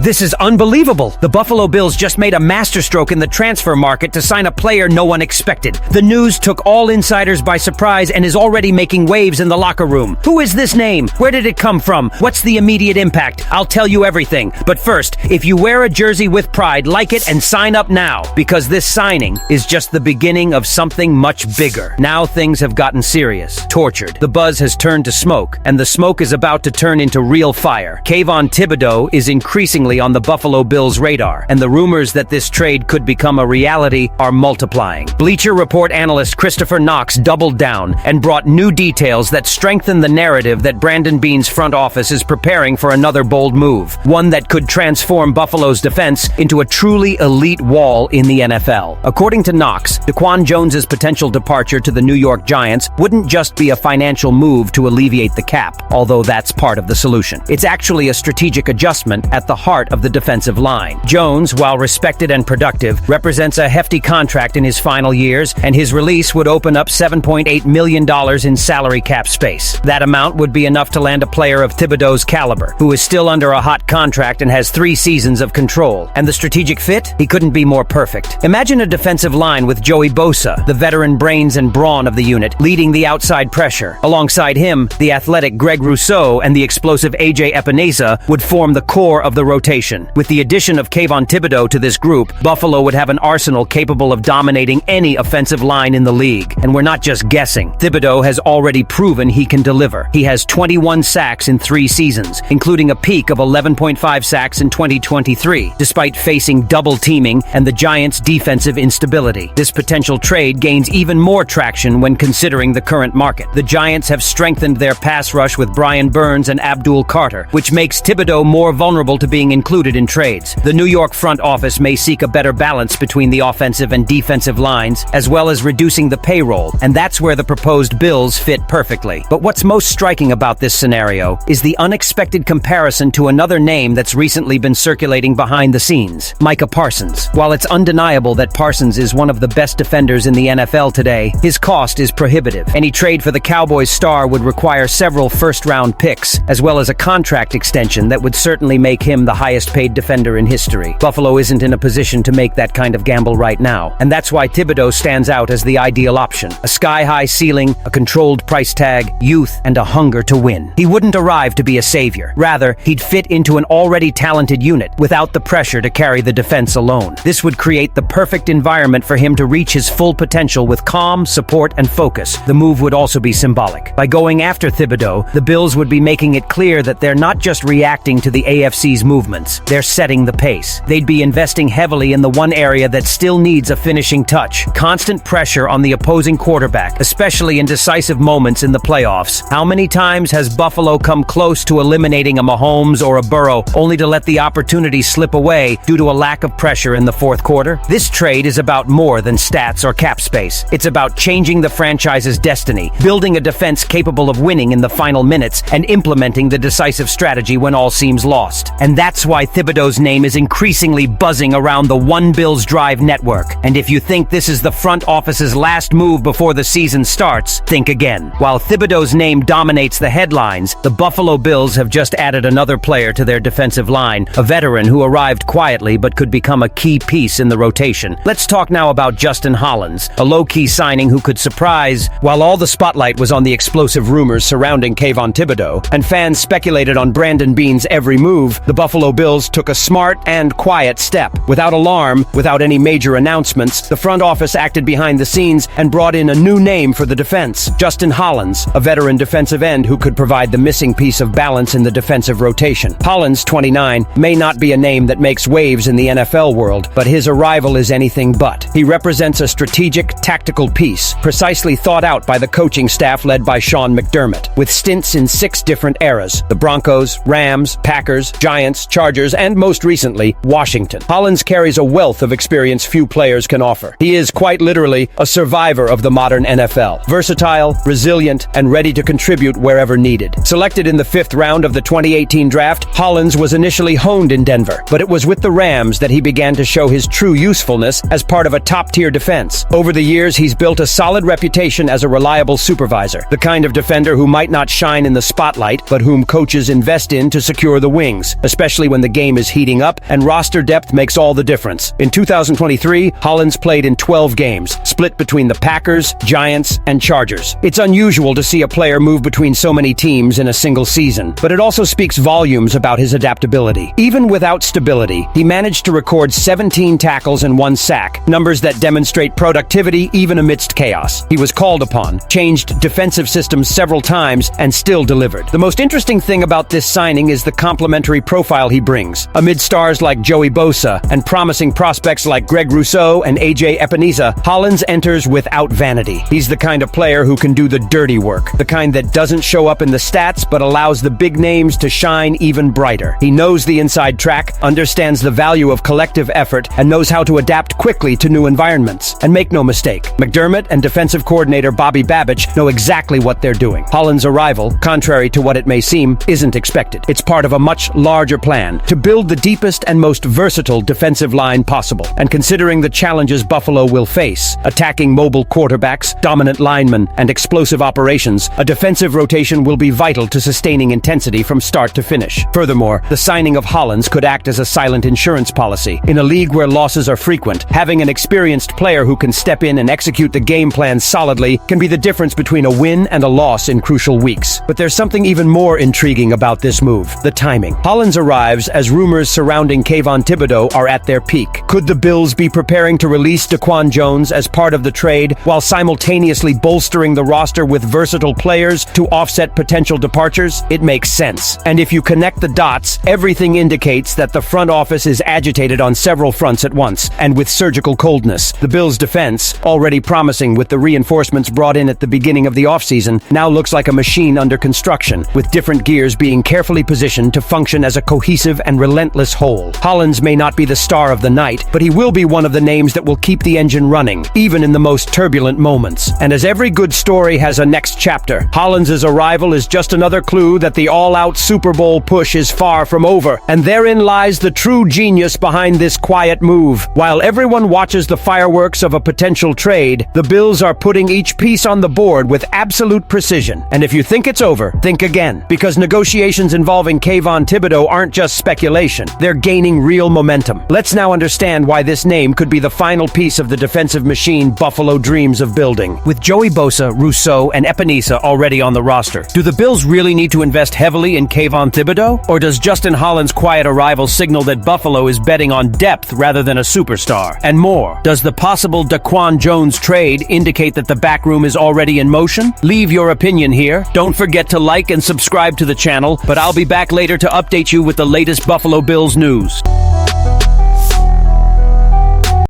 This is unbelievable. The Buffalo Bills just made a masterstroke in the transfer market to sign a player no one expected. The news took all insiders by surprise and is already making waves in the locker room. Who is this name? Where did it come from? What's the immediate impact? I'll tell you everything. But first, if you wear a jersey with pride, like it and sign up now, because this signing is just the beginning of something much bigger. Now things have gotten serious, tortured. The buzz has turned to smoke, and the smoke is about to turn into real fire. Kayvon Thibodeaux is increasingly on the Buffalo Bills' radar, and the rumors that this trade could become a reality are multiplying. Bleacher Report analyst Christopher Knox doubled down and brought new details that strengthen the narrative that Brandon Beane's front office is preparing for another bold move, one that could transform Buffalo's defense into a truly elite wall in the NFL. According to Knox, DaQuan Jones's potential departure to the New York Giants wouldn't just be a financial move to alleviate the cap, although that's part of the solution. It's actually a strategic adjustment at the heart of the defensive line. Jones, while respected and productive, represents a hefty contract in his final years, and his release would open up $7.8 million in salary cap space. That amount would be enough to land a player of Thibodeau's caliber, who is still under a hot contract and has 3 seasons of control. And the strategic fit? He couldn't be more perfect. Imagine a defensive line with Joey Bosa, the veteran brains and brawn of the unit, leading the outside pressure. Alongside him, the athletic Greg Rousseau and the explosive AJ Epineza would form the core of the rotation. With the addition of Kayvon Thibodeaux to this group, Buffalo would have an arsenal capable of dominating any offensive line in the league. And we're not just guessing. Thibodeaux has already proven he can deliver. He has 21 sacks in 3 seasons, including a peak of 11.5 sacks in 2023, despite facing double teaming and the Giants' defensive instability. This potential trade gains even more traction when considering the current market. The Giants have strengthened their pass rush with Brian Burns and Abdul Carter, which makes Thibodeaux more vulnerable to being included in trades. The New York front office may seek a better balance between the offensive and defensive lines, as well as reducing the payroll, and that's where the proposed Bills fit perfectly. But what's most striking about this scenario is the unexpected comparison to another name that's recently been circulating behind the scenes, Micah Parsons. While it's undeniable that Parsons is one of the best defenders in the NFL today, his cost is prohibitive. Any trade for the Cowboys star would require several first-round picks, as well as a contract extension that would certainly make him the highest-paid defender in history. Buffalo isn't in a position to make that kind of gamble right now, and that's why Thibodeaux stands out as the ideal option. A sky-high ceiling, a controlled price tag, youth, and a hunger to win. He wouldn't arrive to be a savior. Rather, he'd fit into an already talented unit without the pressure to carry the defense alone. This would create the perfect environment for him to reach his full potential with calm, support, and focus. The move would also be symbolic. By going after Thibodeaux, the Bills would be making it clear that they're not just reacting to the AFC's movements. They're setting the pace. They'd be investing heavily in the one area that still needs a finishing touch: constant pressure on the opposing quarterback, especially in decisive moments in the playoffs. How many times has Buffalo come close to eliminating a Mahomes or a Burrow, only to let the opportunity slip away due to a lack of pressure in the fourth quarter? This trade is about more than stats or cap space. It's about changing the franchise's destiny, building a defense capable of winning in the final minutes, and implementing the decisive strategy when all seems lost. And that's why Thibodeaux's name is increasingly buzzing around the One Bills Drive network. And if you think this is the front office's last move before the season starts, think again. While Thibodeaux's name dominates the headlines, the Buffalo Bills have just added another player to their defensive line, a veteran who arrived quietly but could become a key piece in the rotation. Let's talk now about Justin Hollins, a low-key signing who could surprise. While all the spotlight was on the explosive rumors surrounding Kayvon Thibodeaux, and fans speculated on Brandon Beane's every move, the Buffalo Bills took a smart and quiet step. Without alarm, without any major announcements, the front office acted behind the scenes and brought in a new name for the defense: Justin Hollins, a veteran defensive end who could provide the missing piece of balance in the defensive rotation. Hollins, 29, may not be a name that makes waves in the NFL world, but his arrival is anything but. He represents a strategic, tactical piece, precisely thought out by the coaching staff led by Sean McDermott, with stints in 6 different eras: the Broncos, Rams, Packers, Giants, Chargers, and most recently, Washington. Hollins carries a wealth of experience few players can offer. He is quite literally a survivor of the modern NFL. Versatile, resilient, and ready to contribute wherever needed. Selected in the 5th round of the 2018 draft, Hollins was initially honed in Denver, but it was with the Rams that he began to show his true usefulness as part of a top-tier defense. Over the years, he's built a solid reputation as a reliable supervisor, the kind of defender who might not shine in the spotlight, but whom coaches invest in to secure the wings, especially when the game is heating up, and roster depth makes all the difference. In 2023, Hollins played in 12 games, split between the Packers, Giants, and Chargers. It's unusual to see a player move between so many teams in a single season, but it also speaks volumes about his adaptability. Even without stability, he managed to record 17 tackles and 1 sack, numbers that demonstrate productivity even amidst chaos. He was called upon, changed defensive systems several times, and still delivered. The most interesting thing about this signing is the complementary profile he brings. Amid stars like Joey Bosa and promising prospects like Greg Rousseau and AJ Epinesa, Hollins enters without vanity. He's the kind of player who can do the dirty work, the kind that doesn't show up in the stats but allows the big names to shine even brighter. He knows the inside track, understands the value of collective effort, and knows how to adapt quickly to new environments. And make no mistake, McDermott and defensive coordinator Bobby Babich know exactly what they're doing. Hollins' arrival, contrary to what it may seem, isn't expected. It's part of a much larger plan to build the deepest and most versatile defensive line possible. And considering the challenges Buffalo will face, attacking mobile quarterbacks, dominant linemen, and explosive operations, a defensive rotation will be vital to sustaining intensity from start to finish. Furthermore, the signing of Hollins could act as a silent insurance policy. In a league where losses are frequent, having an experienced player who can step in and execute the game plan solidly can be the difference between a win and a loss in crucial weeks. But there's something even more intriguing about this move: the timing. Hollins arrives as rumors surrounding Kayvon Thibodeaux are at their peak. Could the Bills be preparing to release Daquan Jones as part of the trade while simultaneously bolstering the roster with versatile players to offset potential departures? It makes sense. And if you connect the dots, everything indicates that the front office is agitated on several fronts at once, and with surgical coldness. The Bills' defense, already promising with the reinforcements brought in at the beginning of the offseason, now looks like a machine under construction, with different gears being carefully positioned to function as a cohesive and relentless whole. Hollins may not be the star of the night, but he will be one of the names that will keep the engine running, even in the most turbulent moments. And as every good story has a next chapter, Hollins' arrival is just another clue that the all-out Super Bowl push is far from over, and therein lies the true genius behind this quiet move. While everyone watches the fireworks of a potential trade, the Bills are putting each piece on the board with absolute precision. And if you think it's over, think again, because negotiations involving Kayvon Thibodeaux aren't just speculation. They're gaining real momentum. Let's now understand why this name could be the final piece of the defensive machine Buffalo dreams of building. With Joey Bosa, Rousseau, and Epinesa already on the roster, do the Bills really need to invest heavily in Kayvon Thibodeaux? Or does Justin Hollins' quiet arrival signal that Buffalo is betting on depth rather than a superstar? And more, does the possible Daquan Jones trade indicate that the backroom is already in motion? Leave your opinion here. Don't forget to like and subscribe to the channel, but I'll be back later to update you with the latest Buffalo Bills news.